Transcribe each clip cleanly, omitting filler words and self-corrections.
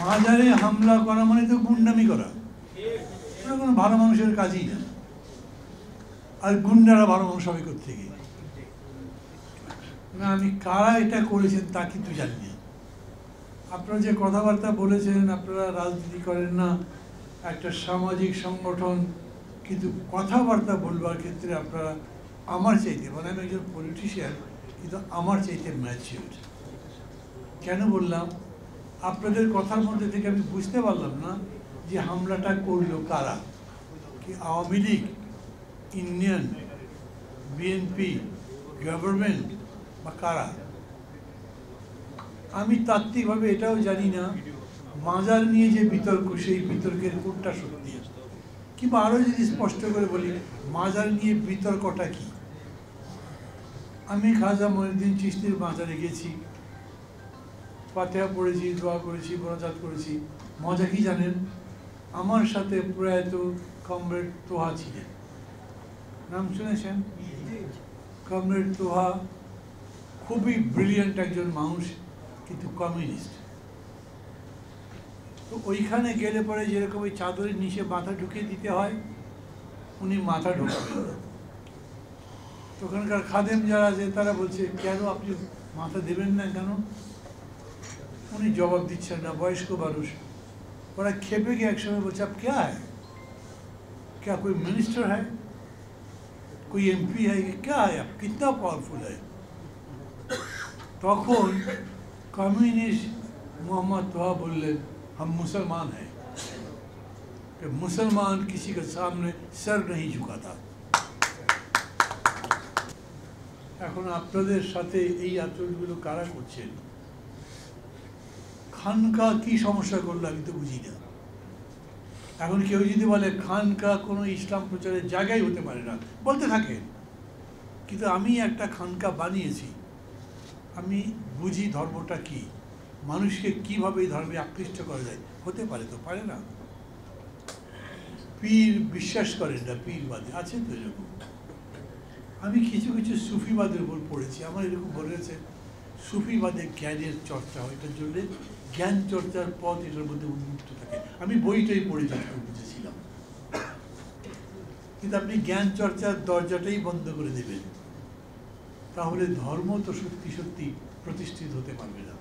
মাজারে হামলা করা মানে তো গুন্ডামি করা, এটা কোনো ভালো মানুষের কাজই না। আর গুন্ডারা ভালো মানুষ হবে কোত্থেকে? না, আমি কারা এটা করেছেন তা কিন্তু জানি না। আপনারা যে কথাবার্তা বলেছেন, আপনারা রাজনীতি করেন না, একটা সামাজিক সংগঠন, কিন্তু কথাবার্তা বলবার ক্ষেত্রে আপনারা আমার চাইতে, মানে আমি একজন পলিটিশিয়ান কিন্তু আমার চাইতে ম্যাচিউরড। কেন বললাম? আপনাদের কথার মধ্যে থেকে আমি বুঝতে পারলাম না যে হামলাটা করলো কারা, কি Awami League, Indian, BNP, government বা কারা। আমি তাত্ত্বিকভাবে এটাও জানি না মাজার নিয়ে যে বিতর্ক, সেই বিতর্কের কোনটা সত্যি, কিংবা আরও যদি স্পষ্ট করে বলি মাজার নিয়ে বিতর্কটা কি। আমি খাজা মঈনুদ্দিন চিশতির মাজারে গেছি, ফাতিহা পড়েছি, দোয়া করেছি, মোনাজাত করেছি। মজা কি জানেন? আমার সাথে প্রয়াত কমরেড তোহা ছিলেন, নাম শুনেছেন? কমরেড তোহা খুবই ব্রিলিয়েন্ট একজন মানুষ, কিন্তু কমিউনিস্ট। তো ওইখানে গেলে পরে যেরকম ওই চাদরের নিচে মাথা ঢুকিয়ে দিতে হয়, উনি মাথা ঢুকাবেন না। তো ওখানকার খাদেম যারা আছে তারা বলছে, কেন আপনি মাথা দেবেন না কেন? উনি জবাব দিচ্ছেন না, বয়স্ক মানুষ। ওরা খেপে গিয়ে একসময় বলছে, আপ क्या है, क्या कोई मिनिस्टर है, कोई एमपी है, क्या है, आप कितना पावरफुल है? তখন कम्युनिस्ट मोहम्मद तोहा बोललेন, हम मुसलमान हैं, कि मुसलमान किसी के सामने सर नहीं झुकाता। এখন আপনাদের সাথে এই আচরণগুলো কারা করছেন? খানকা কি সমস্যা করলো আমি তো বুঝি না। এখন কেউ যদি বলে খানকা কোনো ইসলাম প্রচারের জায়গায় হতে পারে না, বলতে থাকেন, কিন্তু আমি একটা খানকা বানিয়েছি, আমি বুঝি ধর্মটা কি, মানুষকে কিভাবে এই ধর্মে আকৃষ্ট করা যায়। হতে পারে তো পারে না। পীর বিশ্বাস করেন না, পীরবাদী আছে তো এরকম। আমি কিছু কিছু সুফিবাদের উপর পড়েছি, আমার এরকম বলেছে সুফিবাদে জ্ঞানের চর্চা হয়, এটার জন্যে জ্ঞান চর্চার পথ এটার মধ্যে উন্মুক্ত থাকে। আমি বইটাই পড়ে যতটুকু বুঝেছিলাম। কিন্তু আপনি জ্ঞান চর্চার দরজাটাই বন্ধ করে দেবেন, তাহলে ধর্ম তো সত্যি সত্যি প্রতিষ্ঠিত হতে পারবে না।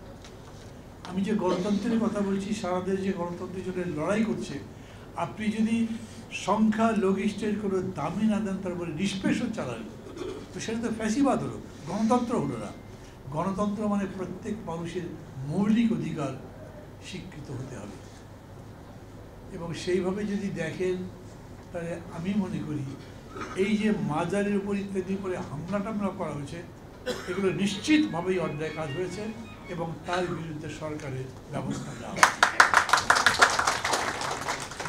আমি যে গণতন্ত্রের কথা বলছি, সারা দেশ যে গণতন্ত্রের জন্য লড়াই করছে, আপনি যদি সংখ্যা লঘিষ্ঠের কোনো দামি না দেন, তারপরে নিষ্পেষণ চালান, তো সেটা তো ফ্যাসিবাদ হলো, গণতন্ত্র হলো না। গণতন্ত্র মানে প্রত্যেক মানুষের মৌলিক অধিকার স্বীকৃত হতে হবে। এবং সেইভাবে যদি দেখেন, তাহলে আমি মনে করি এই যে মাজারের উপর ইত্যাদি করে হামলা টামলা করা হয়েছে, এগুলো নিশ্চিতভাবেই অন্যায় কাজ হয়েছে এবং তার বিরুদ্ধে সরকারের ব্যবস্থা নেওয়া